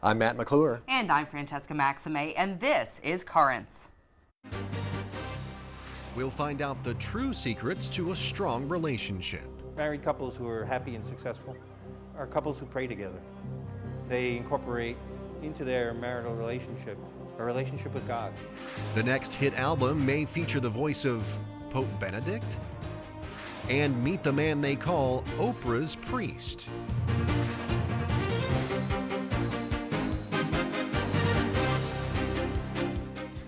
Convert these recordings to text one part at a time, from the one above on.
I'm Matt McClure. And I'm Francesca Maxime, and this is Currents. We'll find out the true secrets to a strong relationship. Married couples who are happy and successful are couples who pray together. They incorporate into their marital relationship a relationship with God. The next hit album may feature the voice of Pope Benedict. And meet the man they call Oprahs Priest.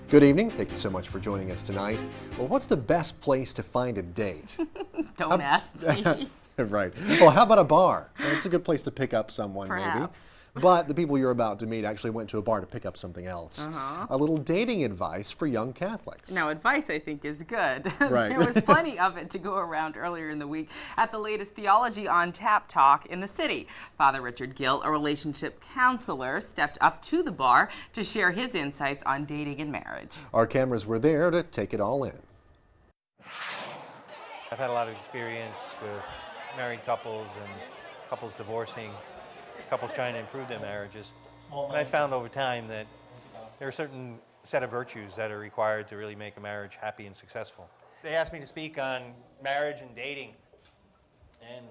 Good evening. Thank you so much for joining us tonight. Well, what's the best place to find a date? Don't ask me. Right. Well, how about a bar? It's a good place to pick up someone, Perhaps. maybe. But the people you're about to meet actually went to a bar to pick up something else. A little dating advice for young Catholics. Now, advice, I think, is good. Right. There was plenty of it to go around earlier in the week at the latest Theology on Tap talk in the city. Father Richard Gill, a relationship counselor, stepped up to the bar to share his insights on dating and marriage. Our cameras were there to take it all in. I've had a lot of experience with married couples and couples divorcing, couples trying to improve their marriages. And I found over time that there are a certain set of virtues that are required to really make a marriage happy and successful. They asked me to speak on marriage and dating, and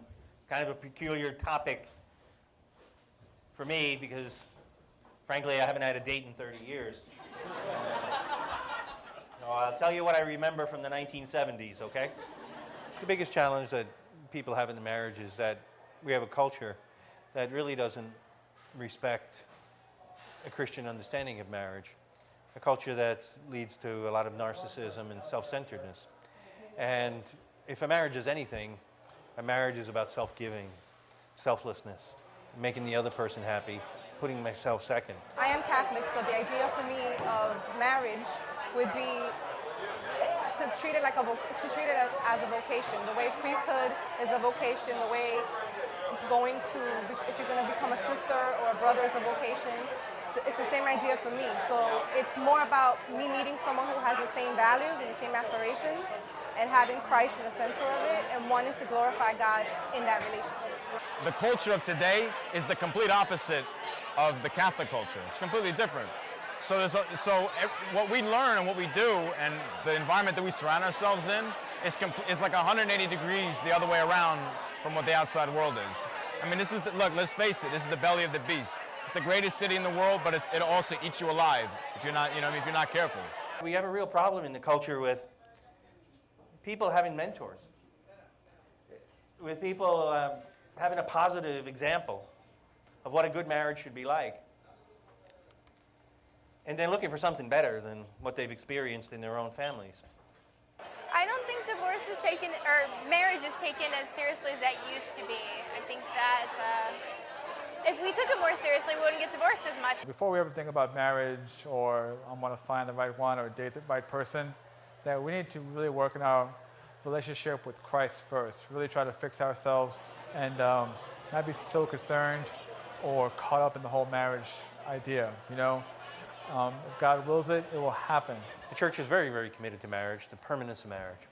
kind of a peculiar topic for me because, frankly, I haven't had a date in 30 years. So I'll tell you what I remember from the 1970s, okay? The biggest challenge that people have in the marriage is that we have a culture that really doesn't respect a Christian understanding of marriage, a culture that leads to a lot of narcissism and self-centeredness. And if a marriage is anything, a marriage is about self-giving, selflessness, making the other person happy, putting myself second. I am Catholic, so the idea for me of marriage would be to treat it as a vocation. The way priesthood is a vocation, the way if you're going to become a sister or a brother is a vocation, it's the same idea for me. So it's more about me meeting someone who has the same values and the same aspirations and having Christ in the center of it and wanting to glorify God in that relationship. The culture of today is the complete opposite of the Catholic culture. It's completely different. So what we learn and what we do and the environment that we surround ourselves in is like 180 degrees the other way around from what the outside world is. I mean, look, let's face it, this is the belly of the beast. It's the greatest city in the world, but it'll also eat you alive if you're not, if you're not careful. We have a real problem in the culture with people having mentors, with people having a positive example of what a good marriage should be like, and then looking for something better than what they've experienced in their own families. I don't think divorce is taken, or marriage is taken as seriously as that used to be. I think that if we took it more seriously, we wouldn't get divorced as much. Before we ever think about marriage or I want to find the right one or date the right person, that we need to really work in our relationship with Christ first. Really try to fix ourselves and not be so concerned or caught up in the whole marriage idea, If God wills it, it will happen. The church is very, very committed to marriage, the permanence of marriage.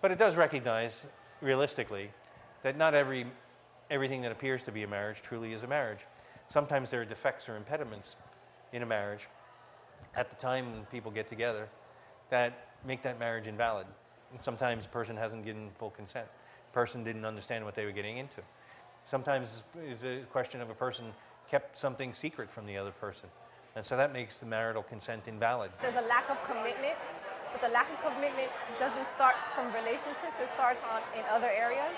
But it does recognize, realistically, that not everything that appears to be a marriage truly is a marriage. Sometimes there are defects or impediments in a marriage at the time when people get together that make that marriage invalid. And sometimes a person hasn't given full consent. A person didn't understand what they were getting into. Sometimes it's a question of a person kept something secret from the other person. And so that makes the marital consent invalid. There's a lack of commitment, but the lack of commitment doesn't start from relationships, it starts in other areas.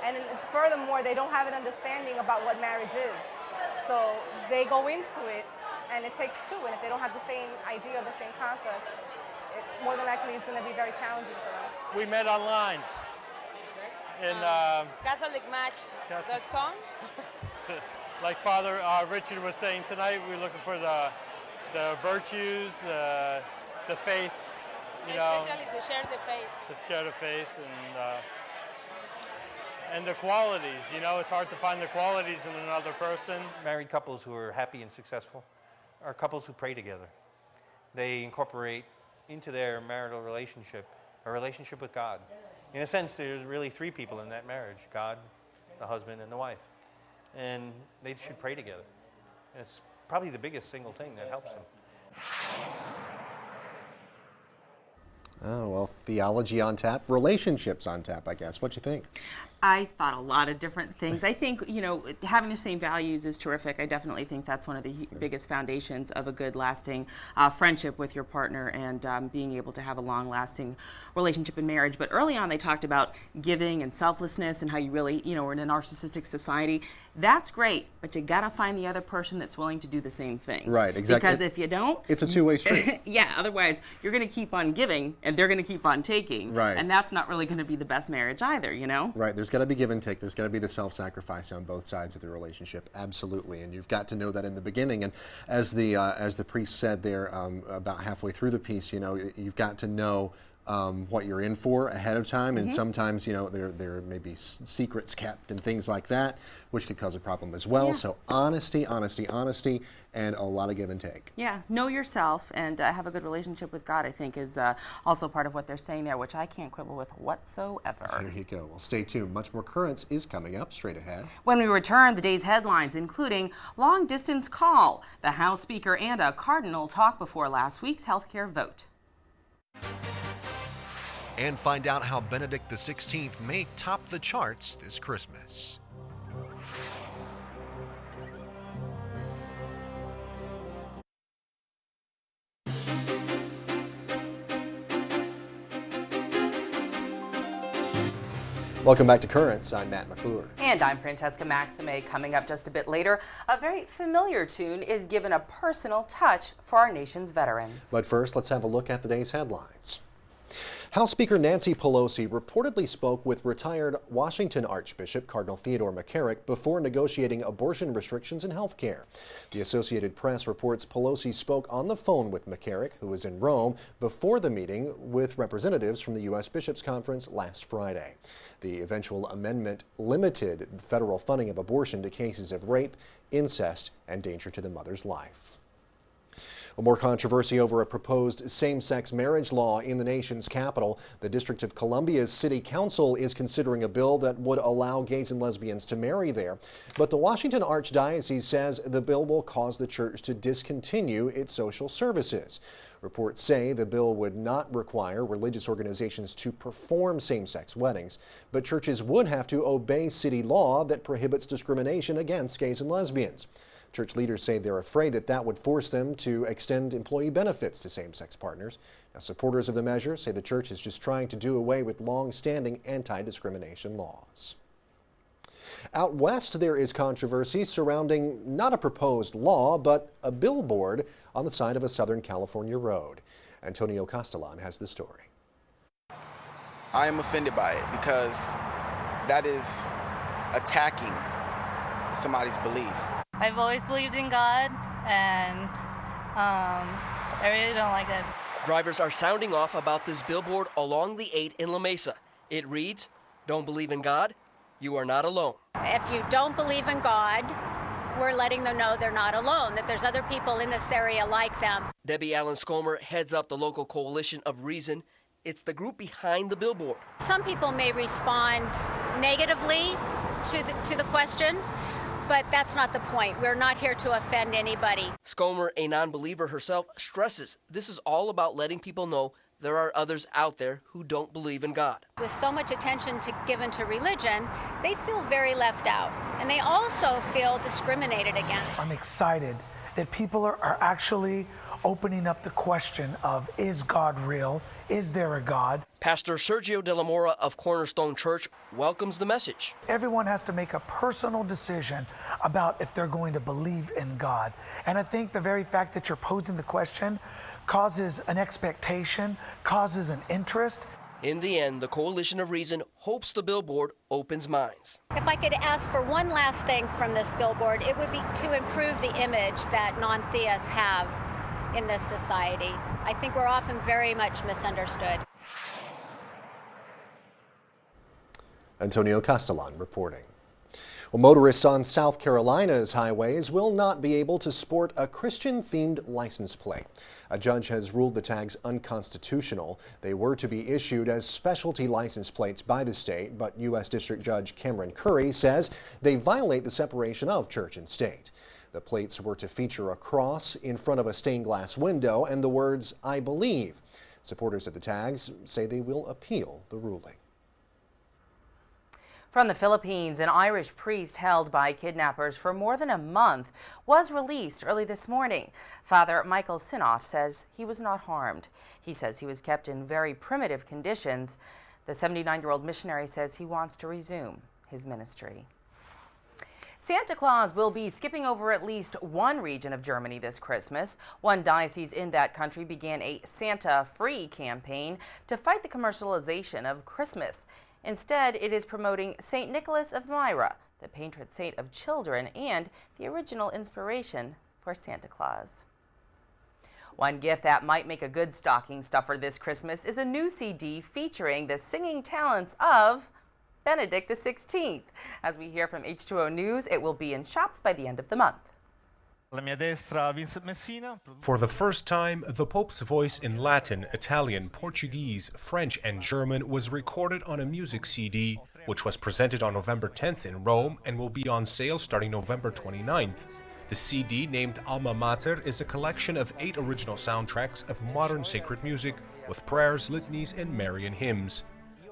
And furthermore, they don't have an understanding about what marriage is. So they go into it, and it takes two, and if they don't have the same idea or the same concepts, it more than likely is going to be very challenging for them. We met online in CatholicMatch.com. Like Father Richard was saying tonight, we're looking for the virtues, the faith, Especially to share the faith. To share the faith and the qualities. It's hard to find the qualities in another person. Married couples who are happy and successful are couples who pray together. They incorporate into their marital relationship a relationship with God. In a sense, there's really three people in that marriage: God, the husband, and the wife. And they should pray together. It's probably the biggest single thing that helps them. Oh, well, theology on tap, relationships on tap, I guess. What you think? I thought a lot of different things. I think, having the same values is terrific. I definitely think that's one of the biggest foundations of a good, lasting friendship with your partner, and being able to have a long-lasting relationship in marriage. But early on, they talked about giving and selflessness and how you really, we're in a narcissistic society. That's great, but you got to find the other person that's willing to do the same thing. Right, exactly. Because if you don't, it's a two-way street. Yeah, otherwise you're going to keep on giving and they're going to keep on taking. Right. And that's not really going to be the best marriage either, Right, there's got to be give and take. There's got to be the self-sacrifice on both sides of the relationship. Absolutely, and you've got to know that in the beginning. And as the priest said there about halfway through the piece, you've got to know what you're in for ahead of time, and sometimes there may be secrets kept and things like that, which could cause a problem as well. So honesty, and a lot of give and take. Yeah, know yourself and have a good relationship with God, I think, is also part of what they're saying there, which I can't quibble with whatsoever. There you go. Well, stay tuned. Much more Currents is coming up straight ahead. When we return, the day's headlines, including long distance call, the House Speaker and a Cardinal talk before last week's healthcare vote. And find out how Benedict XVI may top the charts this Christmas. Welcome back to Currents. I'm Matt McClure. And I'm Francesca Maxime. Coming up just a bit later, a very familiar tune is given a personal touch for our nation's veterans. But first, let's have a look at the day's headlines. House Speaker Nancy Pelosi reportedly spoke with retired Washington Archbishop Cardinal Theodore McCarrick before negotiating abortion restrictions in health care. The Associated Press reports Pelosi spoke on the phone with McCarrick, who was in Rome, before the meeting with representatives from the U.S. Bishops' Conference last Friday. The eventual amendment limited federal funding of abortion to cases of rape, incest, and danger to the mother's life. Well, more controversy over a proposed same-sex marriage law in the nation's capital. The District of Columbia's City Council is considering a bill that would allow gays and lesbians to marry there. But the Washington Archdiocese says the bill will cause the church to discontinue its social services. Reports say the bill would not require religious organizations to perform same-sex weddings, but churches would have to obey city law that prohibits discrimination against gays and lesbians. Church leaders say they're afraid that would force them to extend employee benefits to same-sex partners. Now, supporters of the measure say the church is just trying to do away with long-standing anti-discrimination laws. Out west, there is controversy surrounding not a proposed law, but a billboard on the side of a Southern California road. Antonio Castellan has the story. I am offended by it because that is attacking somebody's belief. I've always believed in God, and I really don't like it. Drivers are sounding off about this billboard along the 8 in La Mesa. It reads, "Don't believe in God? You are not alone." If you don't believe in God, we're letting them know they're not alone, that there's other people in this area like them. Debbie Allen Scomer heads up the local coalition of Reason. It's the group behind the billboard. Some people may respond negatively to the question, but that's not the point. We're not here to offend anybody. Scomer, a non-believer herself, stresses this is all about letting people know there are others out there who don't believe in God. With so much attention given to religion, they feel very left out, and they also feel discriminated against. I'm excited that people are actually opening up the question of, is God real? Is there a God? Pastor Sergio de la Mora of Cornerstone Church welcomes the message. Everyone has to make a personal decision about if they're going to believe in God. And I think the very fact that you're posing the question causes an expectation, causes an interest. In the end, the Coalition of Reason hopes the billboard opens minds. If I could ask for one last thing from this billboard, it would be to improve the image that non-theists have in this society. I think we're often very much misunderstood. Antonio Castellan reporting. Well, motorists on South Carolina's highways will not be able to sport a Christian-themed license plate. A judge has ruled the tags unconstitutional. They were to be issued as specialty license plates by the state, but U.S. District Judge Cameron Curry says they violate the separation of church and state. The plates were to feature a cross in front of a stained glass window and the words, "I believe." Supporters of the tags say they will appeal the ruling. From the Philippines, an Irish priest held by kidnappers for more than a month was released early this morning. Father Michael Sinnott says he was not harmed. He says he was kept in very primitive conditions. The 79-year-old missionary says he wants to resume his ministry. Santa Claus will be skipping over at least one region of Germany this Christmas. One diocese in that country began a Santa-free campaign to fight the commercialization of Christmas. Instead, it is promoting St. Nicholas of Myra, the patron saint of children and the original inspiration for Santa Claus. One gift that might make a good stocking stuffer this Christmas is a new CD featuring the singing talents of Benedict XVI. As we hear from H2O News, it will be in shops by the end of the month. For the first time, the Pope's voice in Latin, Italian, Portuguese, French, and German was recorded on a music CD, which was presented on November 10th in Rome and will be on sale starting November 29th. The CD, named Alma Mater, is a collection of 8 original soundtracks of modern sacred music with prayers, litanies, and Marian hymns.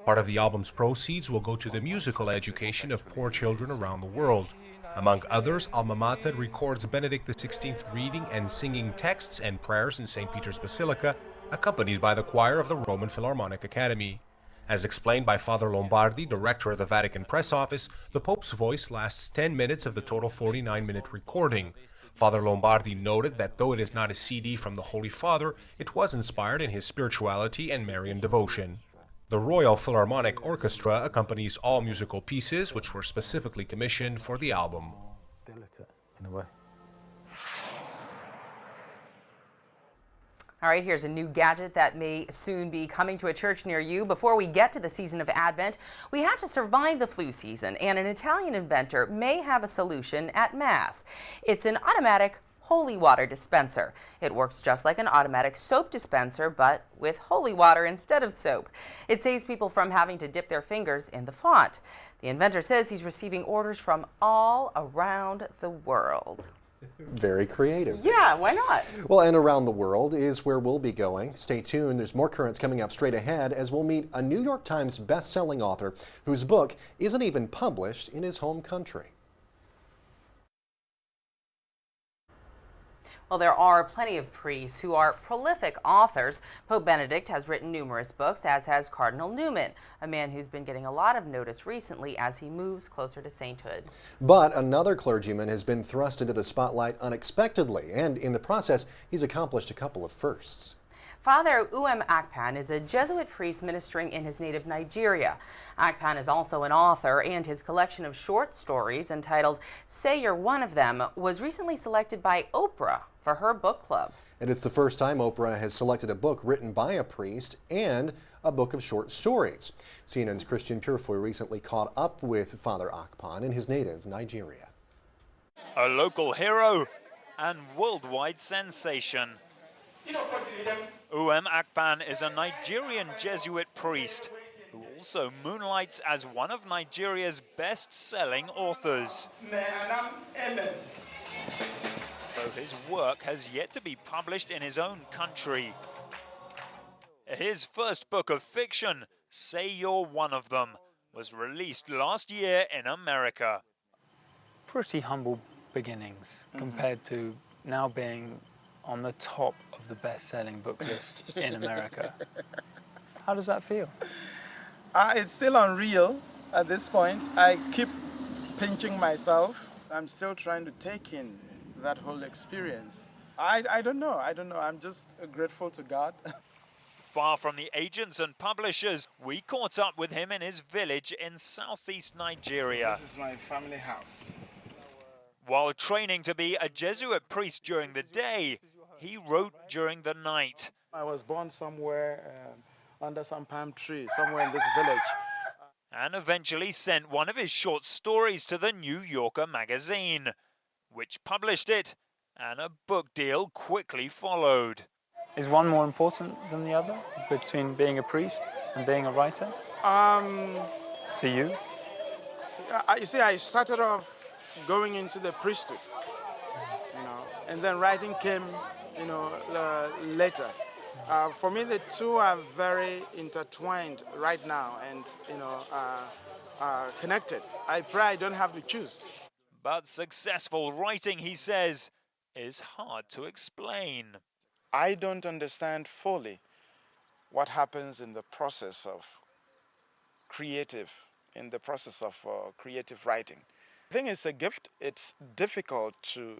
Part of the album's proceeds will go to the musical education of poor children around the world. Among others, Alma Mater records Benedict XVI reading and singing texts and prayers in St. Peter's Basilica, accompanied by the choir of the Roman Philharmonic Academy. As explained by Father Lombardi, director of the Vatican Press Office, the Pope's voice lasts 10 minutes of the total 49-minute recording. Father Lombardi noted that though it is not a CD from the Holy Father, it was inspired in his spirituality and Marian devotion. The Royal Philharmonic Orchestra accompanies all musical pieces which were specifically commissioned for the album. All right, here's a new gadget that may soon be coming to a church near you. Before we get to the season of Advent, we have to survive the flu season, and an Italian inventor may have a solution at Mass. It's an automatic holy water dispenser. It works just like an automatic soap dispenser, but with holy water instead of soap. It saves people from having to dip their fingers in the font. The inventor says he's receiving orders from all around the world. Very creative. Yeah, why not? Well, and around the world is where we'll be going. Stay tuned. There's more currents coming up straight ahead as we'll meet a New York Times best-selling author whose book isn't even published in his home country. Well, there are plenty of priests who are prolific authors. Pope Benedict has written numerous books, as has Cardinal Newman, a man who's been getting a lot of notice recently as he moves closer to sainthood. But another clergyman has been thrust into the spotlight unexpectedly, and in the process, he's accomplished a couple of firsts. Father Akpan is a Jesuit priest ministering in his native Nigeria. Akpan is also an author, and his collection of short stories entitled Say You're One of Them was recently selected by Oprah for her book club. And it's the first time Oprah has selected a book written by a priest and a book of short stories. CNN's Christian Purefoy recently caught up with Father Akpan in his native Nigeria. A local hero and worldwide sensation. Akpan is a Nigerian Jesuit priest who also moonlights as one of Nigeria's best-selling authors. Though his work has yet to be published in his own country. His first book of fiction, Say You're One of Them, was released last year in America. Pretty humble beginnings compared to now being on the top of the best-selling book list in America. How does that feel? It's still unreal at this point. I keep pinching myself. I'm still trying to take in that whole experience. I don't know. I'm just grateful to God. Far from the agents and publishers, we caught up with him in his village in southeast Nigeria. This is my family house. While training to be a Jesuit priest during the day, he wrote during the night. I was born somewhere under some palm tree, somewhere in this village. And eventually sent one of his short stories to the New Yorker magazine, which published it, and a book deal quickly followed. Is one more important than the other, between being a priest and being a writer? To you? You see, I started off going into the priesthood. and then writing came, later. For me, the two are very intertwined right now and, connected. I pray I don't have to choose. But successful writing, he says, is hard to explain. I don't understand fully what happens in the process of creative writing. I think it's a gift. It's difficult to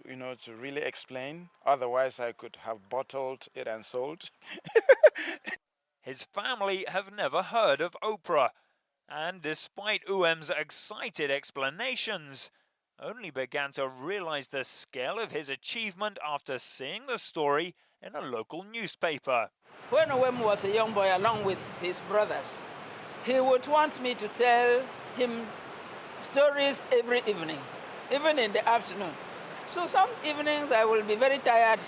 really explain. Otherwise, I could have bottled it and sold. His family have never heard of Oprah, and despite Uem's excited explanations, only began to realize the scale of his achievement after seeing the story in a local newspaper. When Uem was a young boy along with his brothers, he would want me to tell him stories every evening, even in the afternoon. So some evenings I will be very tired,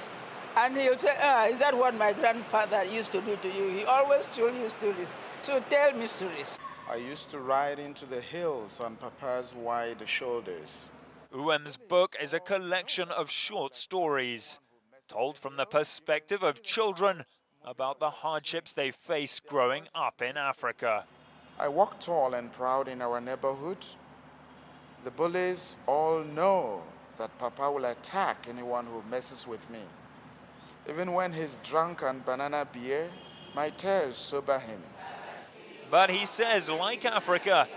and he'll say, is that what my grandfather used to do to you? He always told you stories. So tell me stories. I used to ride into the hills on Papa's wide shoulders. Uem's book is a collection of short stories, told from the perspective of children about the hardships they face growing up in Africa. I walk tall and proud in our neighborhood. The bullies all know that Papa will attack anyone who messes with me. Even when he's drunk on banana beer, my tears sober him. But he says, like Africa,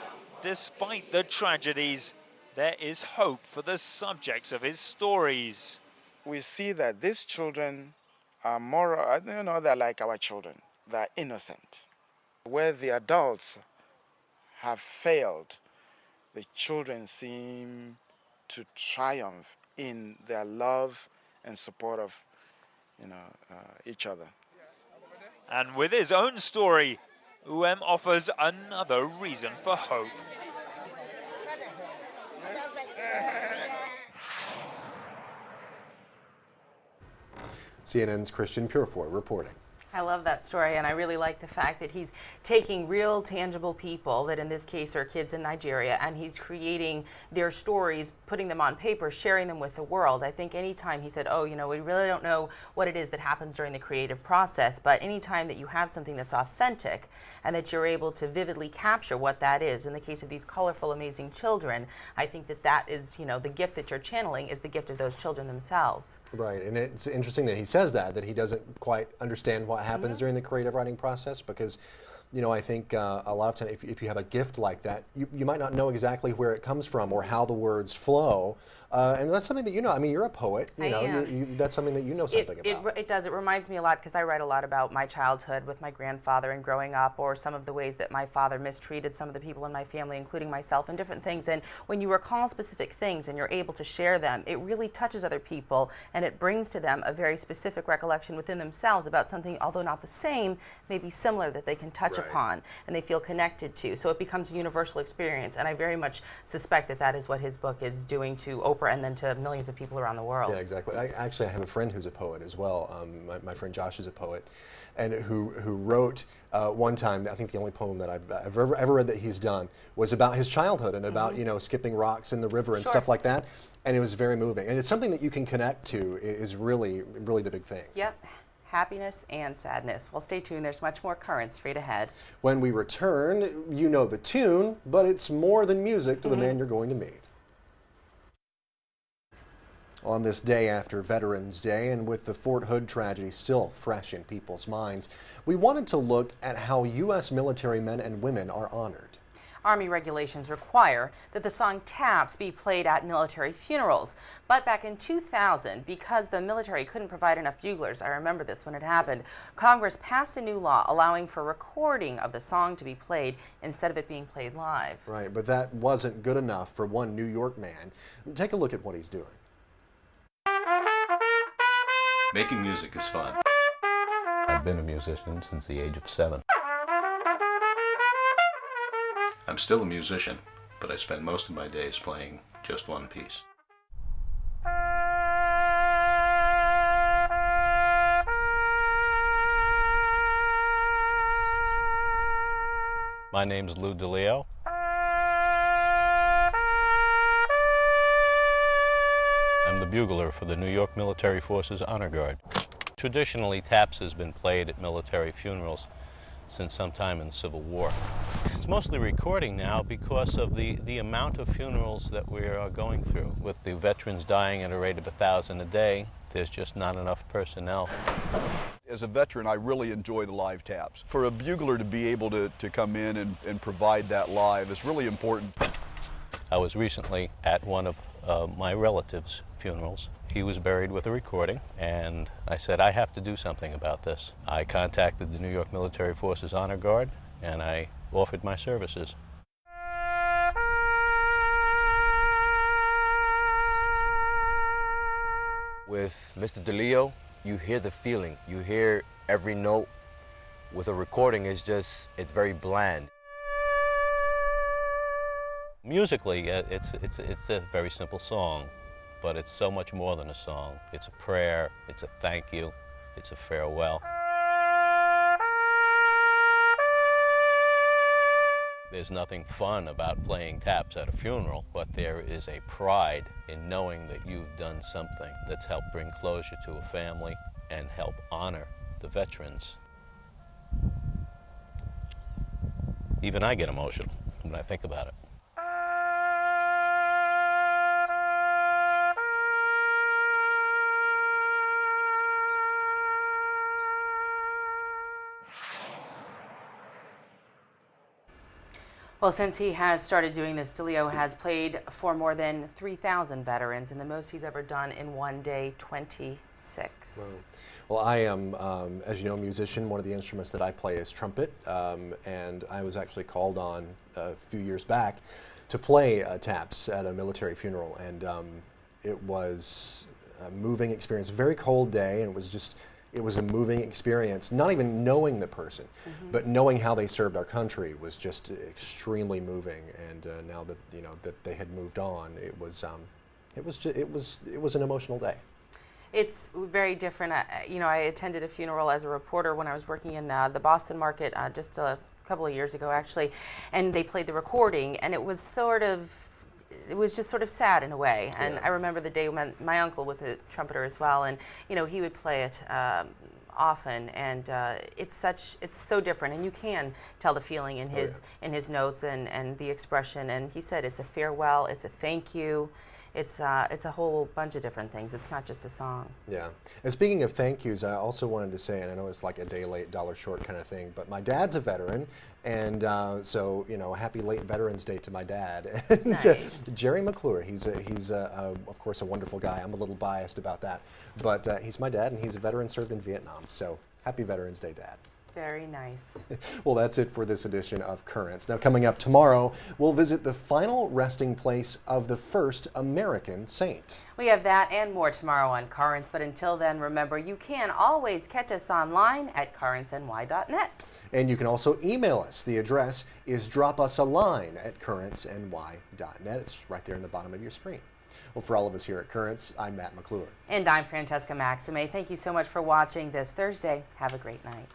despite the tragedies, there is hope for the subjects of his stories. We see that these children are more, they're like our children. They're innocent. Where the adults have failed, the children seem to triumph in their love and support of each other. And with his own story, Uem offers another reason for hope. CNN's Christian Purefoy reporting. I love that story, and I really like the fact that he's taking real, tangible people, that in this case are kids in Nigeria, and he's creating their stories, putting them on paper, sharing them with the world. I think anytime he said, we really don't know what it is that happens during the creative process, but anytime that you have something that's authentic and that you're able to vividly capture what that is, in the case of these colorful, amazing children, I think that is, the gift that you're channeling is the gift of those children themselves. Right, and it's interesting that he says that he doesn't quite understand what happens during the creative writing process, because I think a lot of times if you have a gift like that, you might not know exactly where it comes from or how the words flow, and that's something that you're a poet, that's something that you know something about. It does. It reminds me a lot, because I write a lot about my childhood with my grandfather and growing up, or some of the ways that my father mistreated some of the people in my family, including myself, and different things. And when you recall specific things and you're able to share them, it really touches other people, and it brings to them a very specific recollection within themselves about something, although not the same, maybe similar, that they can touch upon and they feel connected to. So it becomes a universal experience, and I very much suspect that is what his book is doing to Oprah and then to millions of people around the world. Yeah, exactly. I have a friend who's a poet as well. My friend Josh is a poet, and who wrote one time, I think the only poem that I've ever read that he's done was about his childhood and about skipping rocks in the river and stuff like that, and it was very moving. And it's something that you can connect to is really, really the big thing. Yep. Happiness and sadness. Well, stay tuned. There's much more current straight ahead. When we return, you know the tune, but it's more than music to the man you're going to meet. On this day after Veterans Day, and with the Fort Hood tragedy still fresh in people's minds, we wanted to look at how U.S. military men and women are honored. Army regulations require that the song Taps be played at military funerals. But back in 2000, because the military couldn't provide enough buglers, I remember this when it happened, Congress passed a new law allowing for recording of the song to be played instead of it being played live. Right, but that wasn't good enough for one New York man. Take a look at what he's doing. Making music is fun. I've been a musician since the age of 7. I'm still a musician, but I spend most of my days playing just one piece. My name's Lou DeLeo. I'm I'm the bugler for the New York Military Forces Honor Guard. Traditionally, taps has been played at military funerals since sometime in the Civil War. It's mostly recording now because of the amount of funerals that we are going through. With the veterans dying at a rate of 1,000 a day, there's just not enough personnel. As a veteran, I really enjoy the live taps. For a bugler to be able to come in and provide that live is really important. I was recently at one of my relatives' funerals. He was buried with a recording, and I said, I have to do something about this. I contacted the New York Military Forces Honor Guard, and I offered my services. With Mr. DeLeo, you hear the feeling. You hear every note. With a recording, it's very bland. Musically, it's a very simple song, but it's so much more than a song. It's a prayer, it's a thank you, it's a farewell. There's nothing fun about playing taps at a funeral, but there is a pride in knowing that you've done something that's helped bring closure to a family and help honor the veterans. Even I get emotional when I think about it. Well, since he has started doing this, DeLeo has played for more than 3,000 veterans, and the most he's ever done in one day, 26. Wow. Well, I am, as you know, a musician. One of the instruments that I play is trumpet, and I was actually called on a few years back to play taps at a military funeral, and it was a moving experience. A very cold day, and it was a moving experience, not even knowing the person, but knowing how they served our country was just extremely moving. And now that that they had moved on, it was an emotional day. It's very different. I attended a funeral as a reporter when I was working in the Boston market just a couple of years ago, actually, and they played the recording, and it was just sort of sad in a way. And yeah. I remember the day when my uncle was a trumpeter as well, and he would play it often, and it's so different, and you can tell the feeling in his notes and the expression. And he said it's a farewell, it's a thank you. It's a whole bunch of different things. It's not just a song. Yeah. And speaking of thank yous, I also wanted to say, and I know it's like a day late, dollar short kind of thing, but my dad's a veteran, and so happy late Veterans Day to my dad. And, nice. Jerry McClure. He's of course a wonderful guy. I'm a little biased about that, but he's my dad, and he's a veteran, served in Vietnam. So happy Veterans Day, Dad. Very nice. Well, that's it for this edition of Currents. Now, coming up tomorrow, we'll visit the final resting place of the first American saint. We have that and more tomorrow on Currents, but until then, remember, you can always catch us online at currentsny.net. And you can also email us. The address is dropusaline@currentsny.net. It's right there in the bottom of your screen. Well, for all of us here at Currents, I'm Matt McClure. And I'm Francesca Maxime. Thank you so much for watching this Thursday. Have a great night.